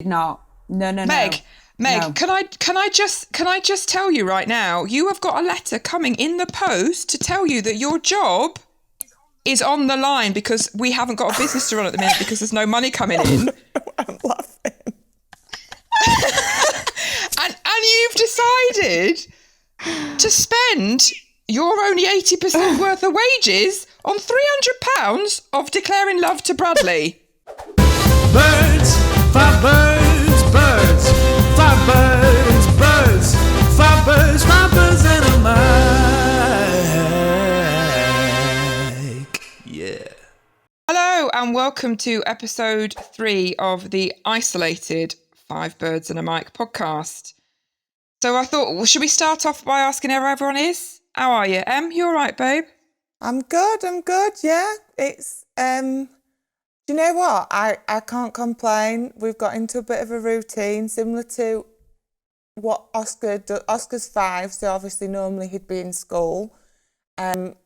Not. No. Meg, No. can I just tell you right now, you have got a letter coming in the post to tell you that your job is on the line because we haven't got a business to run at the minute because there's no money coming in. I'm laughing. and you've decided to spend your only 80% worth of wages on £300 of declaring love to Bradley. Birds, 5 birds, birds, 5 birds, birds, 5 birds, 5 birds and a mic. Yeah. Hello and welcome to episode 3 of the Isolated 5 Birds and a Mic podcast. So I thought, well, should we start off by asking how everyone is? How are you? You all right, babe? I'm good, yeah. It's, do you know what? I can't complain. We've got into a bit of a routine, similar to what Oscar does. Oscar's 5, so obviously normally he'd be in school.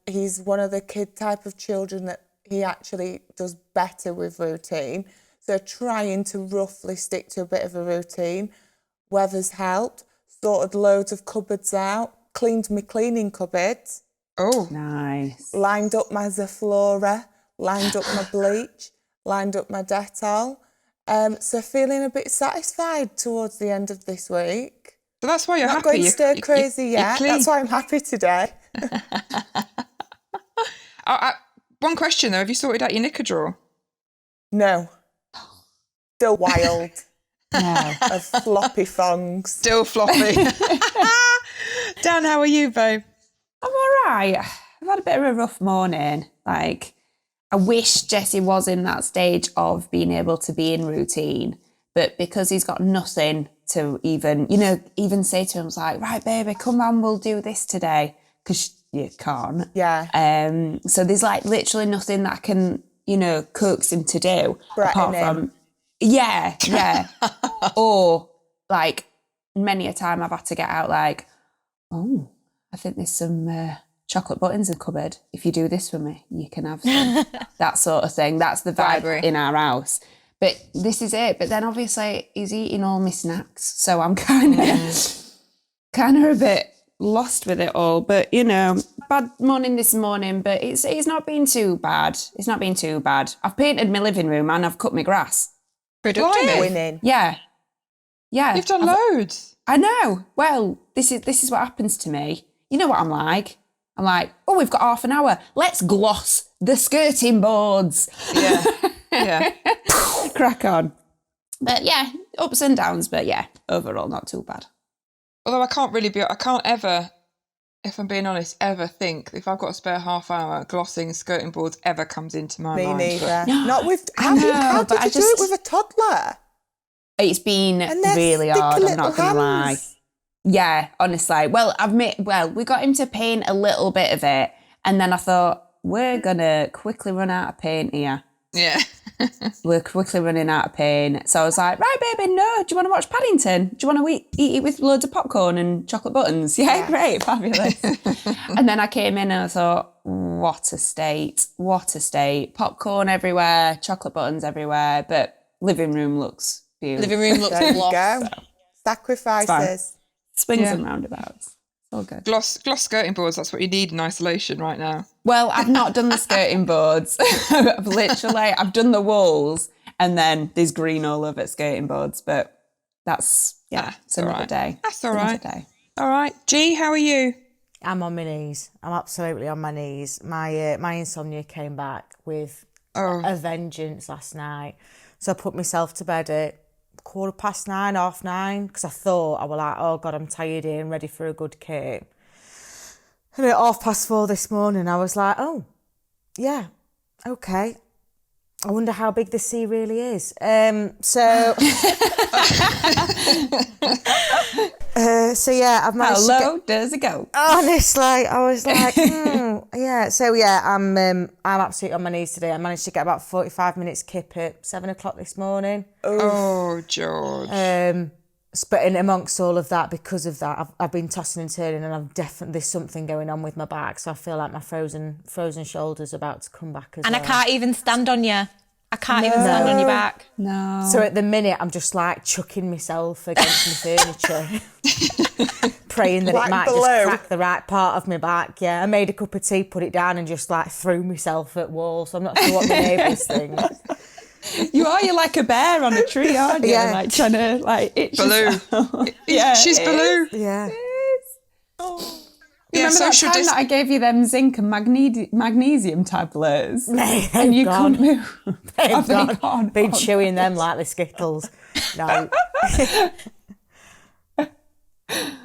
He's one of the kid type of children that he actually does better with routine. So trying to roughly stick to a bit of a routine. Weather's helped. Sorted loads of cupboards out. Cleaned my cleaning cupboards. Oh, Nice. Lined up my Zaflora. Lined up my bleach. Lined up my Dettol. So feeling a bit satisfied towards the end of this week. so that's why you're Not happy. going stir crazy yet. clean. That's why I'm happy today. One question though, have you sorted out your knicker drawer? No. Still wild. No. Of floppy thongs. Still floppy. Dan, how are you, babe? I'm all right. I've had a bit of a rough morning. Like, I wish Jesse was in that stage of being able to be in routine, but because he's got nothing to even say to him, it's like, right, baby, come on, we'll do this today, because you can't. Yeah. So there's like literally nothing that I can, coax him to do. Threaten him. Yeah. Or like many a time I've had to get out like, oh, I think there's some chocolate buttons in the cupboard. If you do this for me, you can have some. That sort of thing. That's the vibe Bribery. in our house. But this is it. But then obviously he's eating all my snacks. So I'm kind of a bit lost with it all. But, bad morning this morning, but it's not been too bad. It's not been too bad. I've painted my living room and I've cut my grass. Productive. Winning. Yeah. You've done loads. I know. Well, this is what happens to me. You know what I'm like? I'm like, oh, we've got half an hour. Let's gloss the skirting boards. Yeah. Crack on. But yeah, ups and downs. But yeah, overall, not too bad. Although I can't ever, if I'm being honest, ever think if I've got a spare half hour, glossing skirting boards ever comes into my Me mind. neither. No, Not with. I How know, did but you do it with a toddler? It's been And they're really hard. sticky I'm not little going to lie. hands. Yeah, honestly. Well, we got him to paint a little bit of it, and then I thought, we're going to quickly run out of paint here. Yeah. We're quickly running out of paint. So I was like, right, baby, no, do you want to watch Paddington? Do you want to eat it with loads of popcorn and chocolate buttons? Yeah, great, fabulous. And then I came in and I thought, what a state. Popcorn everywhere, chocolate buttons everywhere, but living room looks beautiful. Living room looks There you lost. go. Sacrifices. Swings and roundabouts. It's all good. Gloss skirting boards, that's what you need in isolation right now. Well, I've not done the skirting boards. I've done the walls, and then there's green all over skirting boards, but that's, it's another right. day. That's all It's another right. day. All right. G, how are you? I'm on my knees. I'm absolutely on my knees. My insomnia came back with a vengeance last night. So I put myself to bed at 9:15, 9:30, because I thought, I was like, oh God, I'm tired here and ready for a good cape. And at 4:30 this morning, I was like, oh, yeah, okay. I wonder how big the sea really is. So yeah, I've managed How to low does it go? honestly, I was like, yeah. So yeah, I'm absolutely on my knees today. I managed to get about 45 minutes kip at 7:00 this morning. Oh, George. But in amongst all of that, because of that, I've been tossing and turning, and there's something going on with my back. So I feel like my frozen shoulders are about to come back as And well. I can't even stand on you. I can't even stand on your back. No. So at the minute, I'm just like chucking myself against my furniture, praying that Like it might Baloo. just crack the right part of my back. Yeah, I made a cup of tea, put it down, and just like threw myself at walls. So I'm not sure what my neighbours think. You're like a bear on a tree, aren't you? Yeah. Like trying to like itch Baloo. yourself. Yeah, She's it Baloo. Yeah. Yeah, Remember that social time that I gave you them zinc and magnesium tablets? They've And you gone. couldn't move. Have they gone? Been Oh, chewing them like the Skittles. No.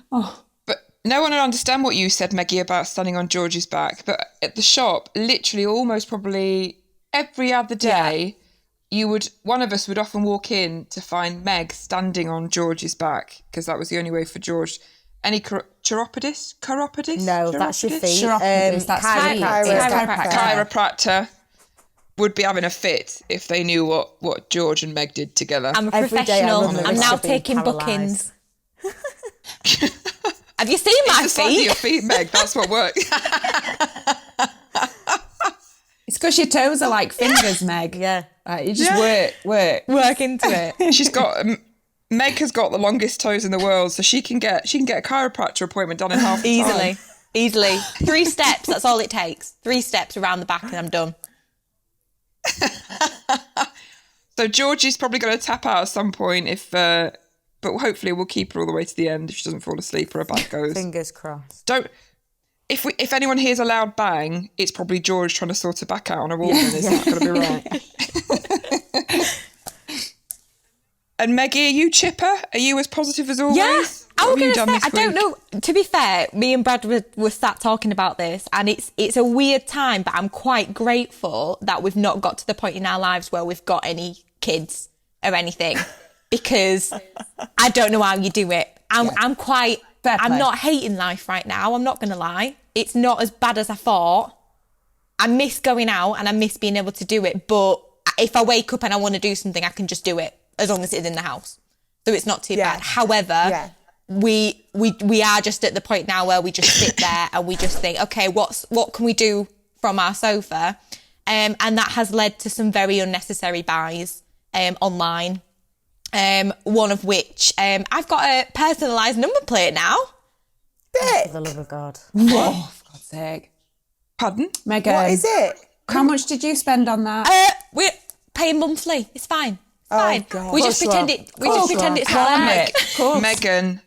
But no one will understand what you said, Maggie, about standing on George's back. But at the shop, literally almost probably every other day, one of us would often walk in to find Meg standing on George's back, because that was the only way for George. Any chiropodist? No, that's your feet. Chiropodist, that's Chiropractor would be having a fit if they knew what George and Meg did together. I'm a Every day I professional. run the I'm risk now of being taking paralysed. bookings. Have you seen my It's like your feet? feet, Meg. That's what works. It's because your toes are like fingers, Meg. Yeah. You just work. Work into it. She's got Meg has got the longest toes in the world, so she can get a chiropractor appointment done in half the time. Easily. 3 steps, that's all it takes. 3 steps around the back and I'm done. So Georgie's probably going to tap out at some point but hopefully we'll keep her all the way to the end if she doesn't fall asleep or her back goes. Fingers crossed. If anyone hears a loud bang, it's probably George trying to sort her back out on a woman. It's not going to be right. And Maggie, are you chipper? Are you as positive as always? Yeah, I was What have you going to done say, this I don't week? know. To be fair, me and Brad were sat talking about this, and it's a weird time, but I'm quite grateful that we've not got to the point in our lives where we've got any kids or anything, because I don't know how you do it. I'm not hating life right now. I'm not going to lie. It's not as bad as I thought. I miss going out and I miss being able to do it, but if I wake up and I want to do something, I can just do it as long as it's in the house. So it's not too bad. However, we are just at the point now where we just sit there and we just think, okay, what can we do from our sofa? And that has led to some very unnecessary buys online. One of which I've got a personalised number plate now. For the love of God. Oh, for God's sake. Pardon? Megan. What is it? How much did you spend on that? We're paying monthly. It's fine. It's fine. God. We just pretend it. We just pretend it's not.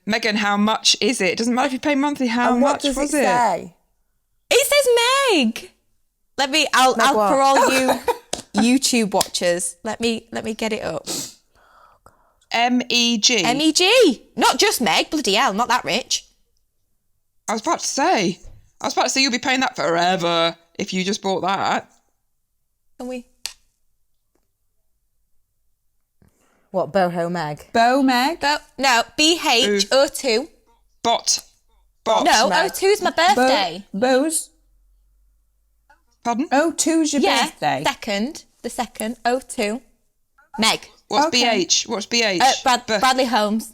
Megan, how much is it? It doesn't matter if you pay monthly. How And what much does was it it? say? It says Meg. I'll what? for all you YouTube watchers. Let me get it up. MEG. MEG. Not just Meg. Bloody hell. Not that rich. I was about to say you'll be paying that forever if you just bought that. Can we? What, Boho Meg? Bo Meg? No. BH02. Bot. No, Meg. 02 is my birthday. Bo's? Pardon? 02's your Yeah. birthday. The second. 02. Meg. What's Okay. BH? What's BH? Bradley Holmes.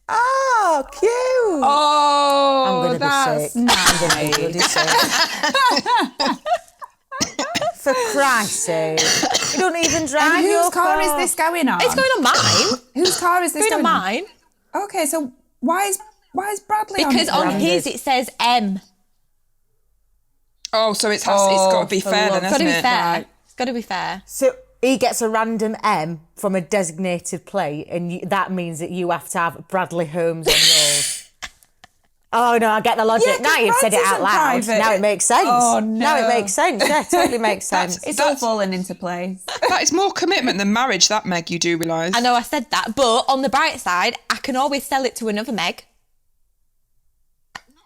Oh, cute. Oh, I'm going to be that's sick. I'm going to be bloody sick. For Christ's sake. You don't even drive And your whose car is this going on? It's going on mine. Whose car is this Going on going mine. Okay, so why is Bradley on Because it? on his it says M. Oh, so it's got to be for fair love. then, It's got to hasn't be it? fair. Right. It's got to be fair. So he gets a random M from a designated plate, and that means that you have to have Bradley Holmes on yours. Oh no, I get the logic. Yeah, 'cause now you've said it Brad's out isn't loud. private. Now it makes sense. Oh, no. Now it makes sense. Yeah, totally makes sense. It's all falling into place. That is more commitment than marriage, that, Meg, you do realise. I know I said that, but on the bright side, I can always sell it to another Meg.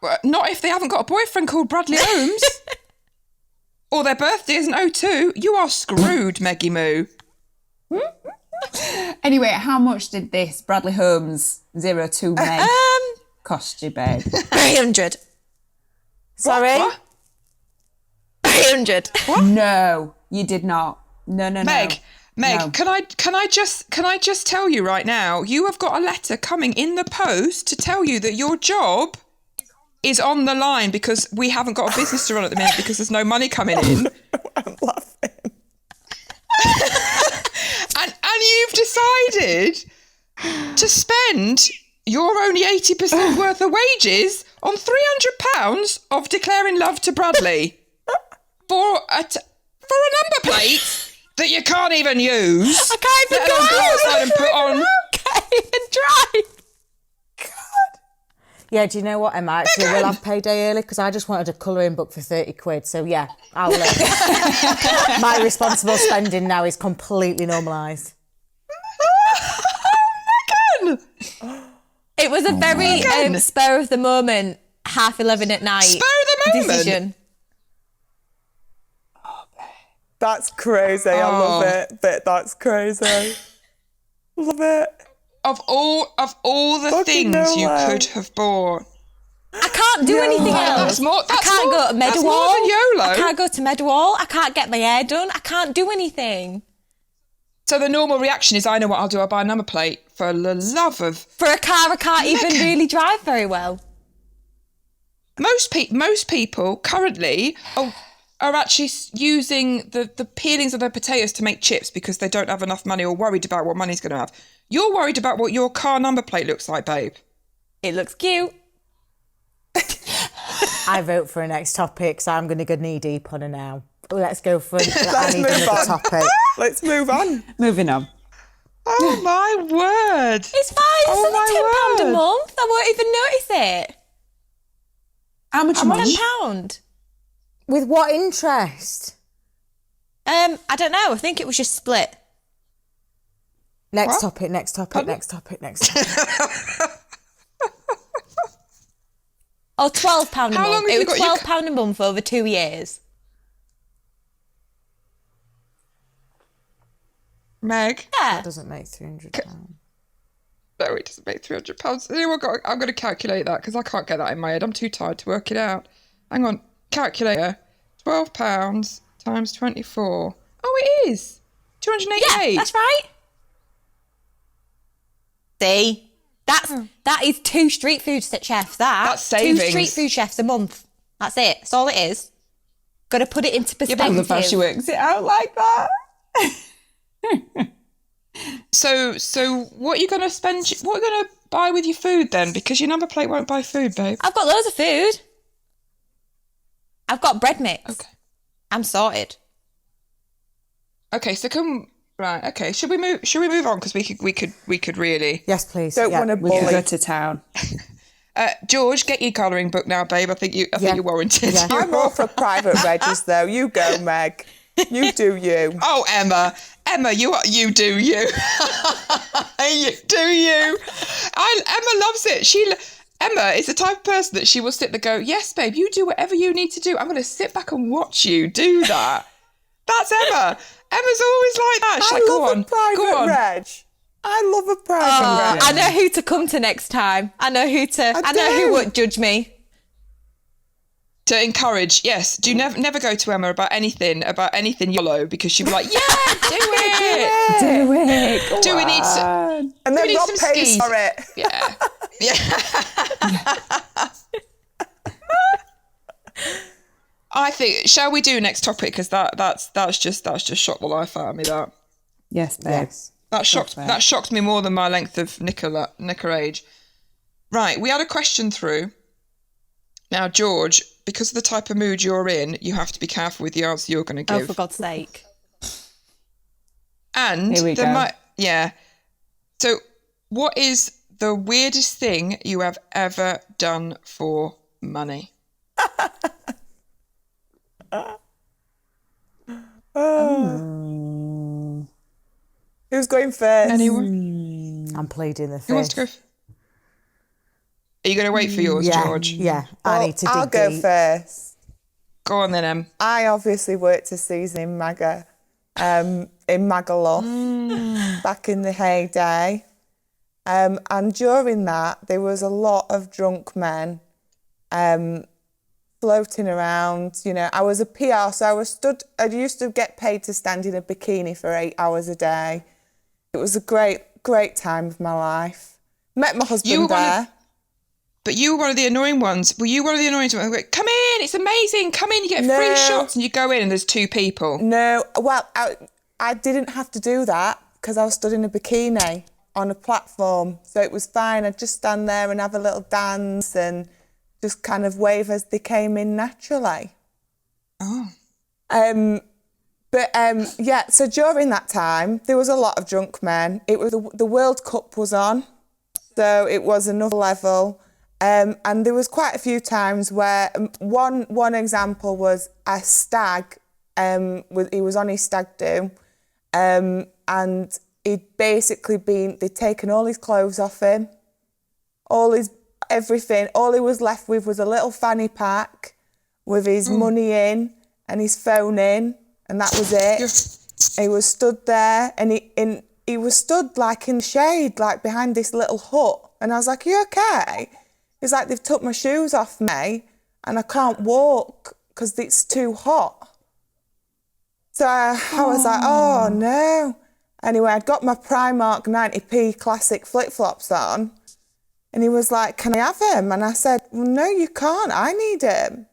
Well, not if they haven't got a boyfriend called Bradley Holmes. Or their birthday isn't 02. You are screwed, Meggie Moo. Anyway, how much did this Bradley Holmes 02 Meg cost you, babe? 300. Sorry? What? 300. No, you did not. No. Meg, No. can I just tell you right now, you have got a letter coming in the post to tell you that your job is on the line because we haven't got a business to run at the minute because there's no money coming in. I'm laughing. And you've decided to spend your only 80% worth of wages on £300 of declaring love to Bradley for a number plate that you can't even use. I can't even Let alone go outside and put on. can't even drive. Yeah, do you know what, Emma? Actually, we'll have payday early because I just wanted a colouring book for 30 quid. So, yeah, I'll my responsible spending now is completely normalised. It was a very spur of the moment, 11:30 at night. Spur of the moment? Decision. That's crazy. I love it. But that's crazy. Love it. Of all the Fucking things no you way. could have bought. I can't do anything else. I can't go to That's Meadowall. more than YOLO. I can't go to Meadowall. I can't get my hair done. I can't do anything. So the normal reaction is, I know what I'll do. I'll buy a number plate for the love of... For a car I can't even really drive very well. Most people currently are actually using the peelings of their potatoes to make chips because they don't have enough money or worried about what money's going to have. You're worried about what your car number plate looks like, babe. It looks cute. I vote for a next topic, so I'm going to go knee deep on her now. Let's go for Let's move move on. topic. Let's move on. Moving on. Oh, my word. It's fine. It's only £10 a month. I won't even notice it. How much a month? £10. With what interest? I don't know. I think it was just split. Next topic. Next topic. Oh, £12 a How long month. have you It was got your £12 a month over 2 years. Meg? Yeah. That doesn't make £300. No, it doesn't make £300. I'm going to calculate that because I can't get that in my head. I'm too tired to work it out. Hang on. Calculator. £12 times 24. Oh, it is. 288. Yeah, that's right. See? That is 2 street food chefs. That's savings. 2 street food chefs a month. That's it. That's all it is. Got to put it into I perspective. love how she works it out like that. So what are you going to spend? What are you going to buy with your food then? Because your number plate won't buy food, babe. I've got loads of food. I've got bread mix. Okay. I'm sorted. Okay, so right. Okay, should we move on because we could really. Yes, please. Don't want to We can bully. go to town. George, get your colouring book now, babe. I think you're warranted. Yeah. I'm all for private regis, though. You go, Meg. You do you. Oh, Emma, you do you. You do you. Emma loves it. Emma is the type of person that she will sit there and go, yes, babe, you do whatever you need to do. I'm going to sit back and watch you do that. That's Emma. Emma's always like that. She's like, I love a private reg. I love a private reg. I know who to come to next time. I know who won't judge me. To encourage, yes. Do never go to Emma about anything YOLO because she'll be like, yeah, do it. Do it. Go Do we need some? And Do we then need not some pay skis? for it. Yeah. I think. Shall we do next topic? Because that's just shocked the life out of me. That. Yes, babe. Yes. That shocked me more than my length of knicker age. Right, we had a question through. Now, George, because of the type of mood you're in, you have to be careful with the answer you're going to give. Oh, for God's sake. And Here we go. So, what is the weirdest thing you have ever done for money? Who's going first? Anyone? I'm pleading the fifth. Who wants to go? Are you going to wait for yours, yeah, George? Yeah, I need to dig I'll go deep. first. Go on then, Em. I obviously worked a season in Maga, in Magaluf, back in the heyday. And during that, there was a lot of drunk men floating around. You know, I was a PR, so I used to get paid to stand in a bikini for 8 hours a day. It was a great time of my life. Met my husband there. But you were one of the annoying ones. Were you one of the annoying ones? Come in, it's amazing. Come in, you get free shots, and you go in and there's 2 people. No, well, I didn't have to do that. because I was stood in a bikini on a platform, so it was fine. I'd just stand there and have a little dance and just kind of wave as they came in naturally. Oh. So during that time, there was a lot of drunk men. It was the World Cup was on, so it was another level. And there was quite a few times where one example was a stag. He was on his stag do, and they'd taken all his clothes off him, all his everything. All he was left with was a little fanny pack with his money in and his phone in, and that was it. He was stood there, and he was stood like in the shade, like behind this little hut. And I was like, "Are you okay?" He's like, "They've took my shoes off me, and I can't walk because it's too hot." So I was like, "Oh no." Anyway, I'd got my Primark 90p classic flip-flops on, and he was like, "Can I have them?" And I said, "Well, no, you can't. I need them."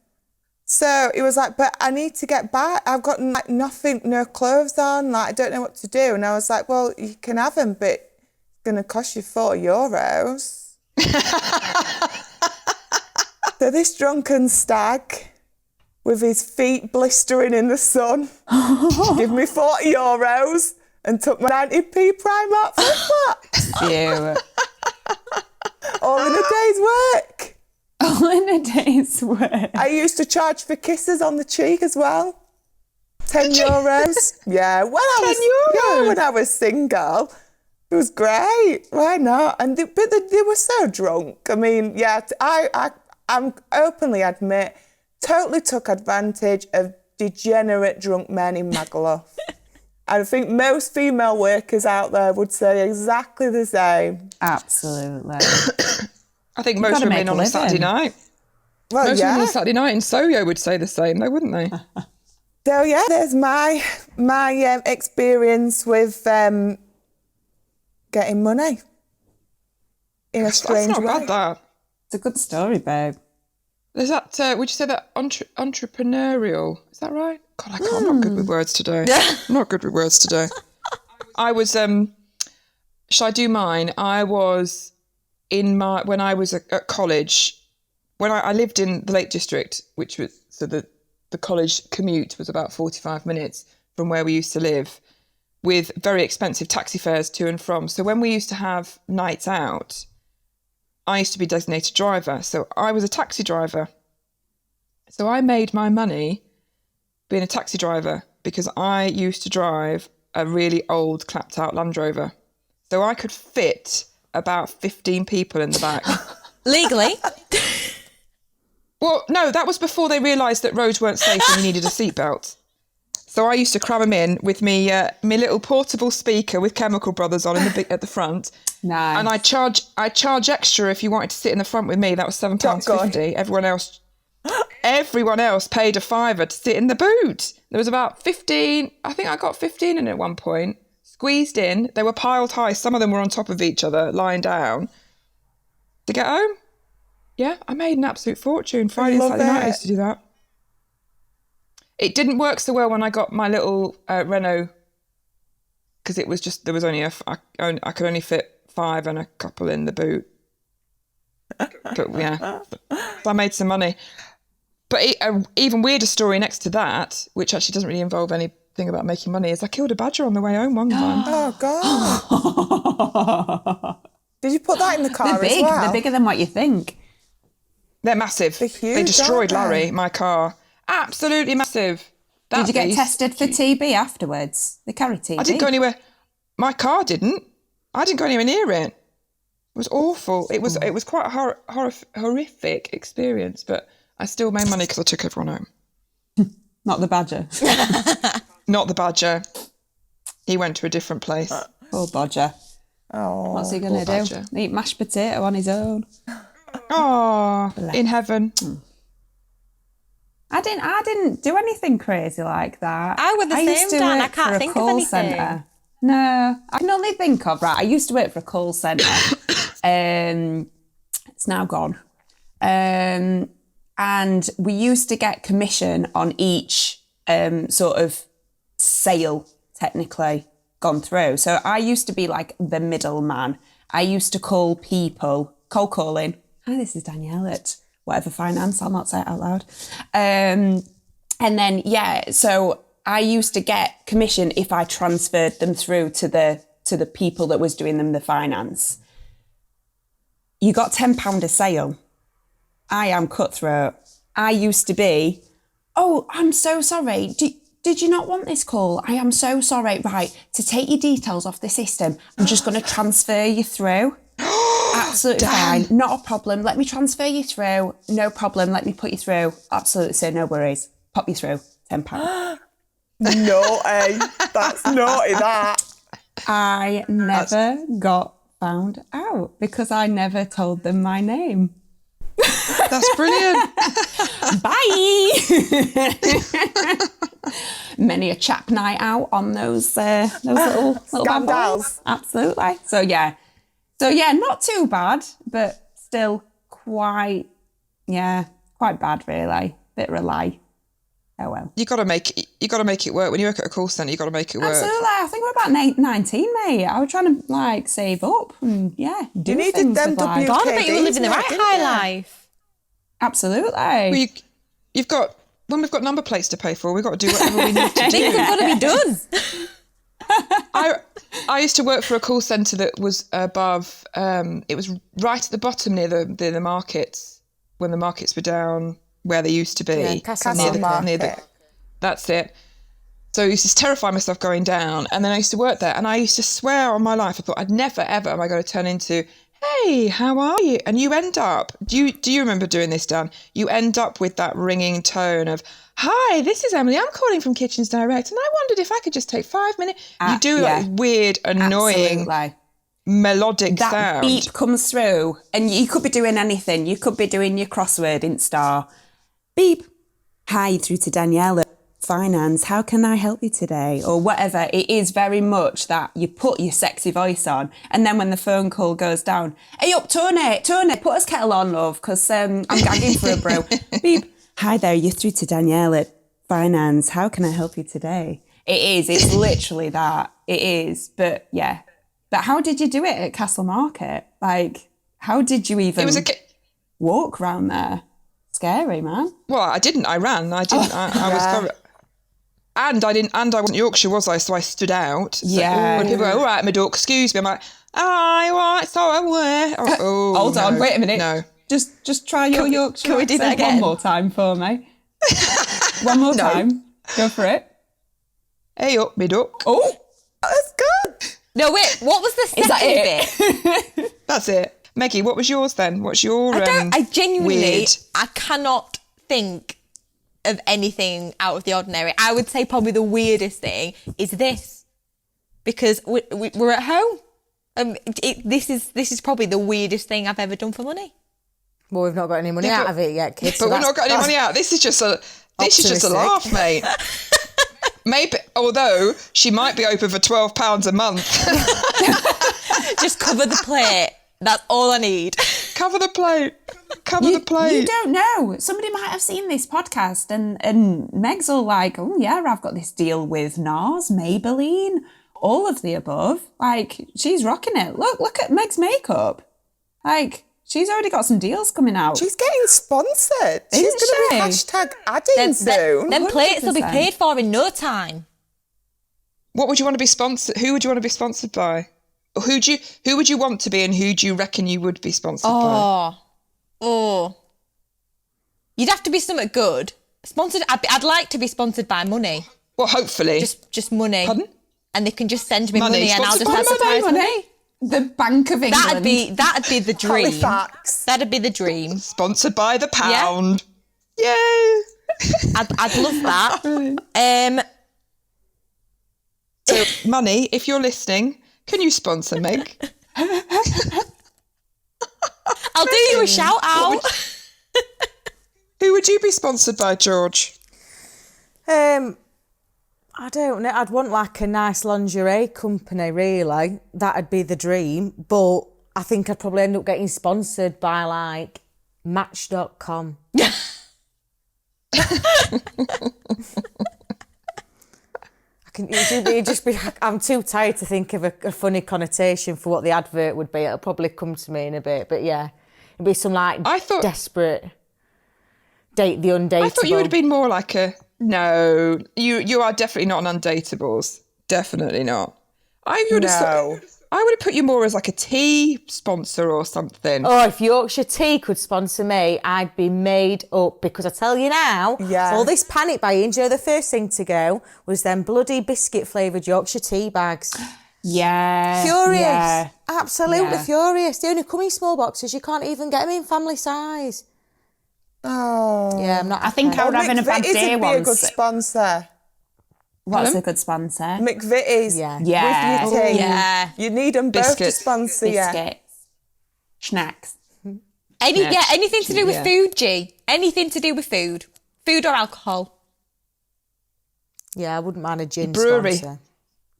So he was like, "But I need to get back. I've got like nothing, no clothes on. Like I don't know what to do." And I was like, "Well, you can have them, but it's going to cost you €4." So this drunken stag, with his feet blistering in the sun, give me €40 and took my 90p Primark flip-flops. Ew. All in a day's work. All in a day's work. I used to charge for kisses on the cheek as well. €10. Yeah, when I was single, it was great. Why not? And they were so drunk. I mean, yeah, I'm openly admit, totally took advantage of degenerate drunk men in Magaluf. I think most female workers out there would say exactly the same. Absolutely. I think most women on a Saturday night. Well, Most yeah. women on a Saturday night in Soho would say the same, though, wouldn't they? So yeah, there's my experience with getting money in a strange That's not way. bad, that. It's a good story, babe. There's that, would you say that entrepreneurial? Is that right? God, I'm not good with words today. I'm not good with words today. I was, shall I do mine? I was when I was at college, when I lived in the Lake District, which was, so the college commute was about 45 minutes from where we used to live, with very expensive taxi fares to and from. So when we used to have nights out, I used to be designated driver. So I was a taxi driver. So I made my money being a taxi driver because I used to drive a really old clapped out Land Rover. So I could fit about 15 people in the back. Legally? Well, no, that was before they realised that roads weren't safe and you needed a seatbelt. So I used to cram them in with me little portable speaker with Chemical Brothers on at the front. Nice. And I charge extra if you wanted to sit in the front with me. That was £7.50. Everyone else paid a £5 to sit in the boot. There was about 15. I think I got 15 in at one point. Squeezed in. They were piled high. Some of them were on top of each other, lying down. To get home. Yeah, I made an absolute fortune. Friday and Saturday night I used to do that. It didn't work so well when I got my little Renault, because it was just, there was only I could only fit 5 and a couple in the boot. But, yeah, so I made some money. But an even weirder story next to that, which actually doesn't really involve anything about making money, is I killed a badger on the way home one time. Oh, God. Did you put that in the car They're big. as well? They're bigger than what you think. They're massive. They're huge, They destroyed aren't they? Larry, my car. Absolutely massive. Did you get tested for TB afterwards? They carry TB. I didn't go anywhere. My car didn't. I didn't go anywhere near it. It was awful. It was quite a horrific experience, but I still made money because I took everyone home. Not the badger. Not the badger. He went to a different place. Poor badger. Oh, What's he going to do? badger. Eat mashed potato on his own? Oh, in heaven. I didn't do anything crazy like that. I would the used same, to Dan. I work can't for a think of call anything. centre. No, I can only think of, right, I used to work for a call centre. It's now gone. And we used to get commission on each sort of sale, technically. gone through. So I used to be like the middleman. I used to call people, cold calling. Hi, this is Danielle at whatever finance. I'll not say it out loud. And then, so I used to get commission if I transferred them through to the people that was doing them the finance. You got £10 a sale. I am cutthroat. I used to be, oh, I'm so sorry. Did you not want this call? I am so sorry. Right, to take your details off the system, I'm just going to transfer you through. Absolutely fine. Not a problem. Let me transfer you through. No problem. Let me put you through. Absolutely, so no worries. Pop you through. £10. Naughty. That's naughty, that. I never got found out because I never told them my name. That's brilliant. Bye. Many a chap night out on those little bad boys. Absolutely. So yeah, not too bad, but still quite bad really. Bit of a lie. Oh well. You got to make it work. When you work at a call centre, you got to make it work. Absolutely. I think we're about 19, mate. I was trying to like save up and do you needed things them with life. God, I bet you were living the right high life. Absolutely. Well, you've got, when we've got number plates to pay for, we've got to do whatever we need to do. Things have got to be done. I used to work for a call centre that was above, it was right at the bottom near the markets, when the markets were down where they used to be. Yeah, Castle Market. That's it. So I used to terrify myself going down, and then I used to work there, and I used to swear on my life, I thought I'd never ever am I going to turn into, hey, how are you? And you end up, do you remember doing this, Dan? You end up with that ringing tone of, hi, this is Emily, I'm calling from Kitchens Direct, and I wondered if I could just take 5 minutes. You do like weird, annoying, melodic that sound. Beep comes through, and you could be doing anything. You could be doing your crossword in Star. Beep. Hi, through to Danielle at Finance. How can I help you today? Or whatever. It is very much that you put your sexy voice on, and then when the phone call goes down, hey up, Tony, put us kettle on, love, because I'm gagging for a brew. Beep. Hi there, you're through to Danielle at Finance. How can I help you today? It's literally that. It is. But yeah. But how did you do it at Castle Market? Like, how did you even walk around there? Scary, man. Well, I didn't. I ran. I didn't. I was very... And I didn't. And I wasn't Yorkshire, was I? So I stood out. So when people go, all right, my duck, excuse me, I'm like, right, so I were. Hold on, wait a minute. No. Just try your Yorkshire. Can we do that again? One more time for me. One more time. Go for it. Hey up, me duck. Oh, That's good. No, wait, what was the second bit? That's it. Meggie, what was yours then? What's your I genuinely, weird? I cannot think of anything out of the ordinary. I would say probably the weirdest thing is this, because we're at home. This is probably the weirdest thing I've ever done for money. Well, we've not got any money out of it yet, kids. But we've not got any money out. This is just a laugh, mate. Maybe, although she might be open for £12 a month. Just cover the plate. That's all I need. Cover the plate. The plate. You don't know. Somebody might have seen this podcast and Meg's all like, oh yeah, I've got this deal with NARS, Maybelline, all of the above. Like, she's rocking it. Look at Meg's makeup. Like, she's already got some deals coming out. She's getting sponsored. She's going to be hashtag adding soon. Them plates will be paid for in no time. What would you want to be sponsored? Who would you want to be sponsored by? Who would you want to be, and who do you reckon you would be sponsored by? Oh, you'd have to be something good. Sponsored. I'd like to be sponsored by money. Well, hopefully, just money. Pardon? And they can just send me money, and I'll just advertise money. The Bank of England. That'd be the dream. Halifax. That'd be the dream. Sponsored by the pound. Yeah. Yay! I'd love that. So, money, if you're listening, can you sponsor Meg? I'll do you a shout out. Who would you be sponsored by, George? I don't know. I'd want like a nice lingerie company, really. That'd be the dream. But I think I'd probably end up getting sponsored by like Match.com. I it'd just be. I'm too tired to think of a funny connotation for what the advert would be. It'll probably come to me in a bit, but yeah, it'd be some like desperate date the undateable. I thought you would have been more like a no. You are definitely not an undateables. Definitely not. I would have put you more as like a tea sponsor or something. Oh, if Yorkshire Tea could sponsor me, I'd be made up, because I tell you now, all this panic buying, do you know the first thing to go was them bloody biscuit flavoured Yorkshire Tea bags. Yeah. Furious. Yeah. Absolutely furious. They only come in small boxes. You can't even get them in family size. Oh. Yeah, I'm not. I think I was having a bad day would once. be a good sponsor. What's a good sponsor? McVitie's. Yeah. Yeah. With your tea. Yeah. You need them both to Biscuits. sponsor you. Biscuits. Snacks. Anything to do with food, G. Anything to do with food. Food or alcohol. Yeah, I wouldn't mind a gin Brewery. sponsor.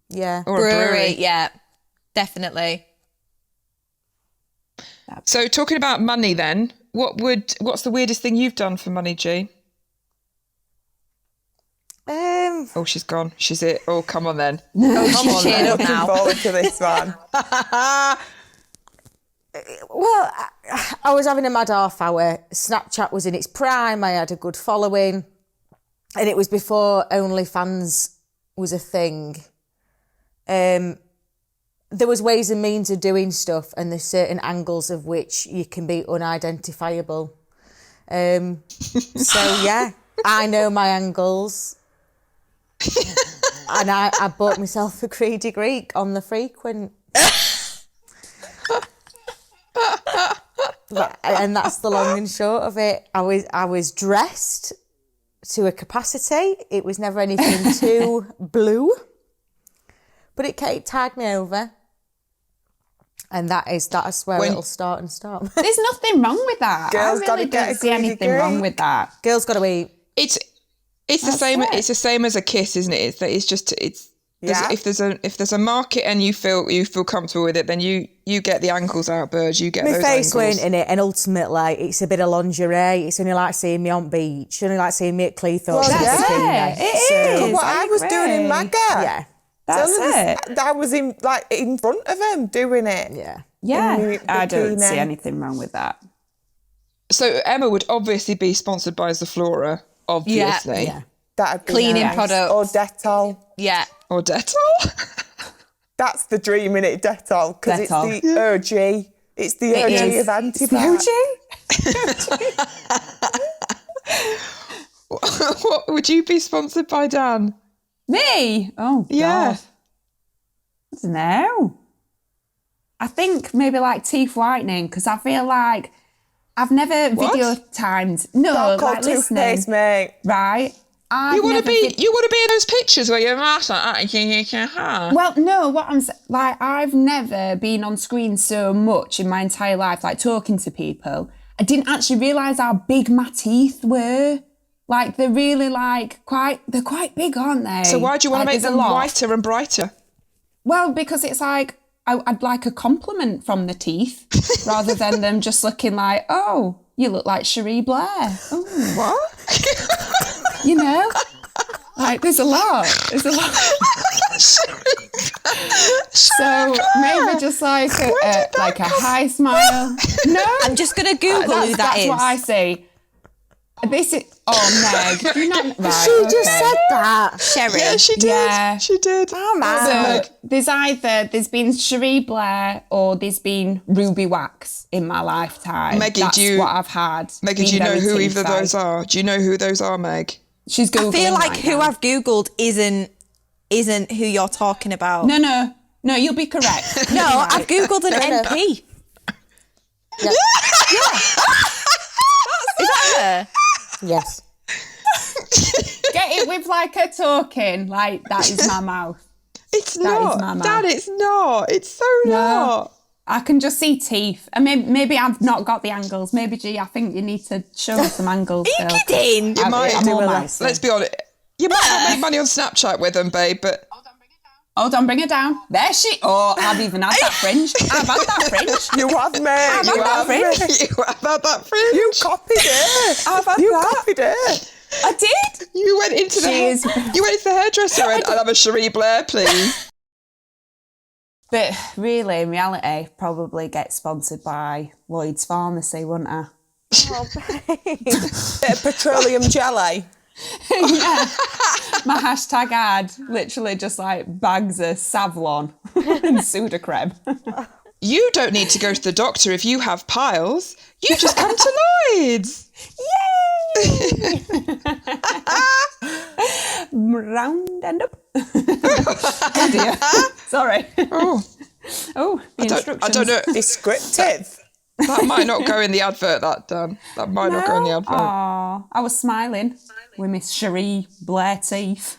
Yeah. Or a brewery. Yeah. Definitely. So talking about money then, what's the weirdest thing you've done for money, G? Oh, she's gone. She's it. Oh, come on then. She's cheered up Looking now. forward to this one. Well, I was having a mad half hour. Snapchat was in its prime. I had a good following. And it was before OnlyFans was a thing. There was ways and means of doing stuff, and there's certain angles of which you can be unidentifiable. So, yeah, I know my angles. And I bought myself a greedy Greek on the frequent. And that's the long and short of it. I was dressed to a capacity. It was never anything too blue, but it tied me over. And that's where it'll start and stop. There's nothing wrong with that. Girls I gotta really get don't a see anything greedy wrong Greek. with that. Girls got to eat. It's the same. It's the same as a kiss, isn't it? If there's a market and you feel comfortable with it, then you get the ankles out, birds. You get My those face angles. weren't in it, and ultimately, it's a bit of lingerie. It's only like seeing me on beach. It's only like seeing me at Cleethorpes. Well, in a yeah, bikini. it is. What I was doing in Magga. Yeah, That's it. I was in front of him doing it. yeah. Yeah, I don't bikini. see anything wrong with that. So Emma would obviously be sponsored by Zaflora, obviously, Yeah. That'd be Cleaning nice. products. Or Dettol. Yeah. or Dettol. That's the dream, innit, Dettol? Because it's Dettol. the OG. It's the OG is. of antibiotics. What would you be sponsored by, Dan? Me? Oh, Yeah. God. I don't know. I think maybe like teeth whitening, because I feel like I've never video timed. No, Not called like listening. toothpaste, mate. Right? You want to be in those pictures where you're like, Well, no, what I'm saying, like, I've never been on screen so much in my entire life, like talking to people. I didn't actually realise how big my teeth were. Like, they're really they're quite big, aren't they? So why do you want to make there's them a lot. whiter and brighter? Well, because it's like, I'd like a compliment from the teeth rather than them just looking like, oh, you look like Cherie Blair. Oh, What? you know? Like, there's a lot. So maybe just like a high smile. No, I'm just going to Google who that that's is. what I see. This is Meg. You're not right. She just said that. Sherry. Yeah, she did. Yeah. She did. Oh, man. So there's been Cherie Blair or there's been Ruby Wax in my lifetime. Maggie, That's what I've had. Maggie, do you know who either of those are? Do you know who those are, Meg? She's Googling I feel like right who now. I've Googled isn't who you're talking about. No, you'll be correct. No, I've Googled an MP. Yeah. Is that her? Yes. Get it with like a token, like that is my mouth. It's That not. is my mouth. Dad, it's not. It's so not. I can just see teeth. And maybe I've not got the angles. Maybe, G, I think you need to show me some angles. Are you Phil. kidding? You might I'm do all a nice. Let's be honest. You might not make money on Snapchat with them, babe, but Hold on, bring her down. There she. Oh, I've even had that fringe. I've had that fringe. You have, mate. I've had that fringe. you have had that fringe. You copied it. I've had You that. copied it. I did. You went into the hairdresser and I'll have a Cherie Blair, please. But really, in reality, probably get sponsored by Lloyd's Pharmacy, wouldn't I? Oh, babe. Bit of petroleum jelly. Yeah. My hashtag ad, literally just like bags of Savlon and Sudocrem. You don't need to go to the doctor if you have piles. You just come to Lloyd's. Yay! Round and up. Oh dear. Sorry. Oh, Oh, the instructions. I don't know. Descriptive. That might not go in the advert, that might not go in the advert. Aw, I was smiling with Miss Cherie Blair teeth.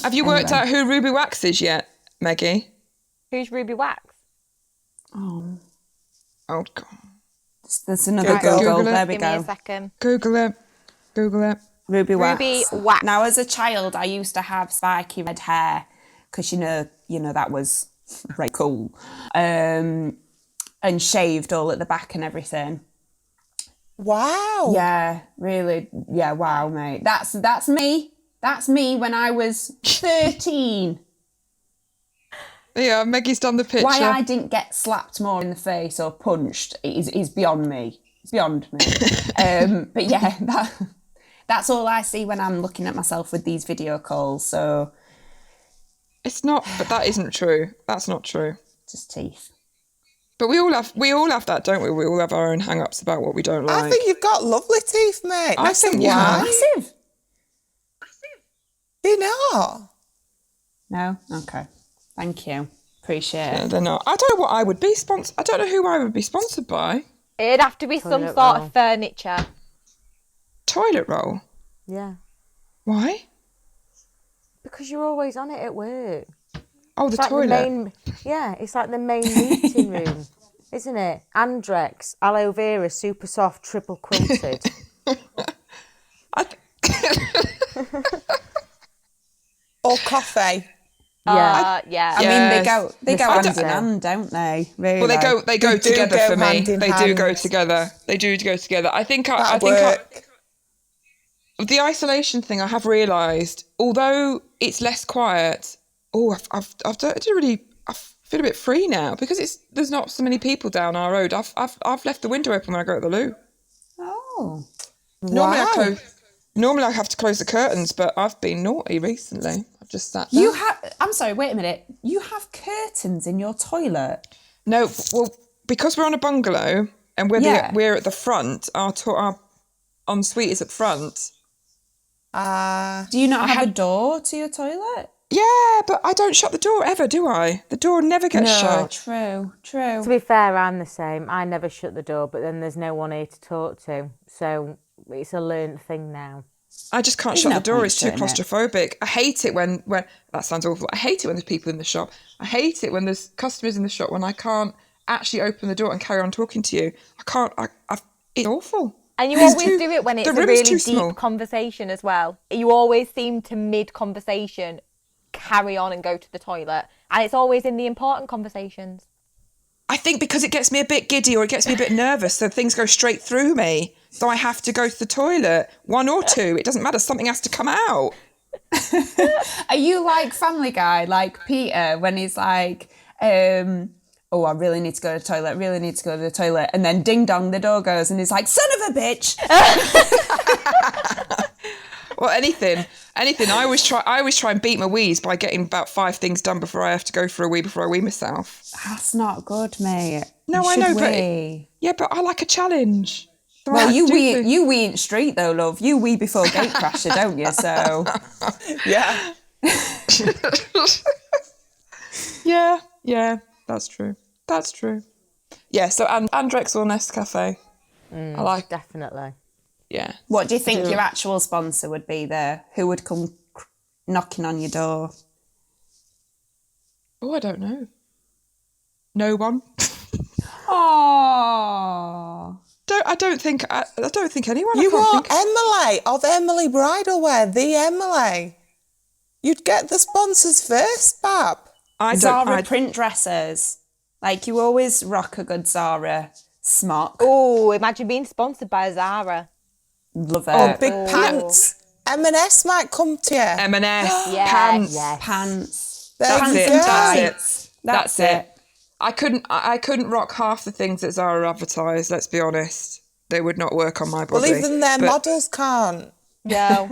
Have you worked out who Ruby Wax is yet, Maggie? Who's Ruby Wax? Oh, God. There's another Google. Google. Google it. There we Give me a go. second. Google it. Ruby Wax. Ruby Wax. Now, as a child, I used to have spiky red hair because you know that was very cool, and shaved all at the back and everything. Wow. Yeah, really. Yeah, wow, mate. That's me. That's me when I was 13. Yeah, Maggie's done the picture. Why I didn't get slapped more in the face or punched is beyond me. It's beyond me. But yeah, that's all I see when I'm looking at myself with these video calls. So It's not, but that isn't true. That's not true. just teeth. But we all have that, don't we? We all have our own hang-ups about what we don't like. I think you've got lovely teeth, mate. I Nice think and you have. white. Massive. Do you know? No? Okay. Thank you. Appreciate Yeah, it. they're not. I don't know what I would be sponsored. I don't know who I would be sponsored by. It'd have to be some Toilet sort roll. of furniture. Toilet roll. Yeah. Why? Because you're always on it at work. Oh, the It's like toilet. it's like the main meeting room, isn't it? Andrex, aloe vera, super soft, triple quilted. Or coffee. Yeah. Yeah. I mean, they go The hand in sponsor. hand, don't they? Really? Well, they go They do together go for me. hand in They do go hand. together. They do go together. I think At work. the isolation thing. I have realised, although it's less quiet. Oh, I feel a bit free now because there's not so many people down our road. I've left the window open when I go to the loo. Oh. Wow. Normally I have to close the curtains, but I've been naughty recently. I've just sat down. I'm sorry, wait a minute. You have curtains in your toilet? No, well, because we're on a bungalow and Yeah. we're at the front, our ensuite is at front. Do you not have a door to your toilet? Yeah, but I don't shut the door ever, do I? The door never gets shut. True. To be fair, I'm the same. I never shut the door, but then there's no one here to talk to. So it's a learned thing now. I just can't There's shut no the door. point It's too doing it. claustrophobic. I hate it when that sounds awful. I hate it when there's people in the shop. I hate it when there's customers in the shop when I can't actually open the door and carry on talking to you. I can't. It's awful. And you It's always too- do it when it's the a room really is too deep small. conversation as well. You always seem to mid-conversation carry on and go to the toilet. And it's always in the important conversations. I think because it gets me a bit giddy or it gets me a bit nervous, so things go straight through me. So I have to go to the toilet, 1 or 2. It doesn't matter. Something has to come out. Are you like Family Guy, like Peter, when he's like, oh, I really need to go to the toilet, and then ding dong, the door goes, and he's like, son of a bitch. Well, anything. I always try and beat my wheeze by getting about 5 things done before I have to go for a wee before I wee myself. That's not good, mate. No, You I know, should but wee. yeah, but I like a challenge. So I Well, have you to do things. wee in street though, love. You wee before gatecrasher, don't you? So Yeah. Yeah, that's true. Yeah, so Andrex or Nescafe. I like, Definitely. yeah. what do you think your actual sponsor would be there? Who would come knocking on your door? Oh, I don't know. No one. Oh. I don't think anyone. You I can't are think. Emily of Emily Bridal Wear, the Emily. You'd get the sponsors first, Bab. Zara print dresses. Like, you always rock a good Zara smock. Oh, imagine being sponsored by Zara. Love it. Oh, big pants. M&S might come to you. M&S, Yes, pants. yes. Pants. There That's you it. go. That's it. I couldn't rock half the things that Zara advertised. Let's be honest, they would not work on my body. Well, even their But- models can't. No.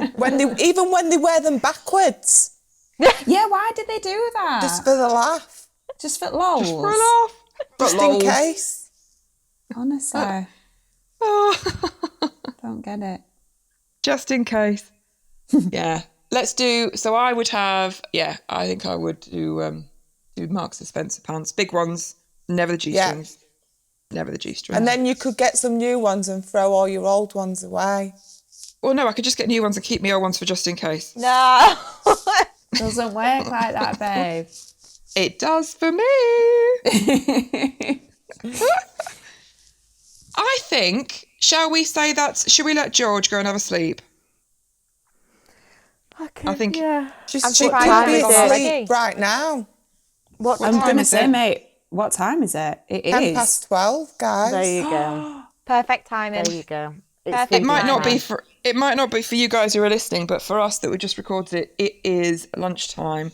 Even when they wear them backwards, Yeah, why did they do that? just for the laugh, Just for lols. Just for a laugh. just in case. Honestly, Oh, don't get it. just in case. Yeah. Let's do. So I would have. Yeah, I think I would do Marks and Spencer pants, big ones, never the G-strings, never the G-strings. And then you could get some new ones and throw all your old ones away. Well, no, I could just get new ones and keep my old ones for just in case. No. Doesn't work like that, babe. It does for me. I think. Shall we say that? Should we let George go and have a sleep? Okay, I think. yeah. She I'm could surprised be it's already. asleep right now. What I'm time going to is say, it? mate, what time is it? It 10 is. past 12, guys. There you go. Perfect timing. There you go. It's Perfect. It might feeding not be time. for. It might not be for you guys who are listening, but for us that we just recorded it, it is lunchtime.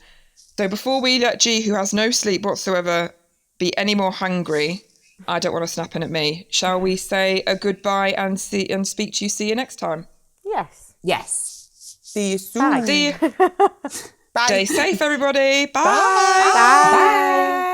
So before we let G, who has no sleep whatsoever, be any more hungry, I don't want to snap in at me. Shall we say a goodbye and speak to you? See you next time. Yes. Yes. See you soon. Bye. See you. Bye. Stay safe, everybody. Bye. Bye. Bye.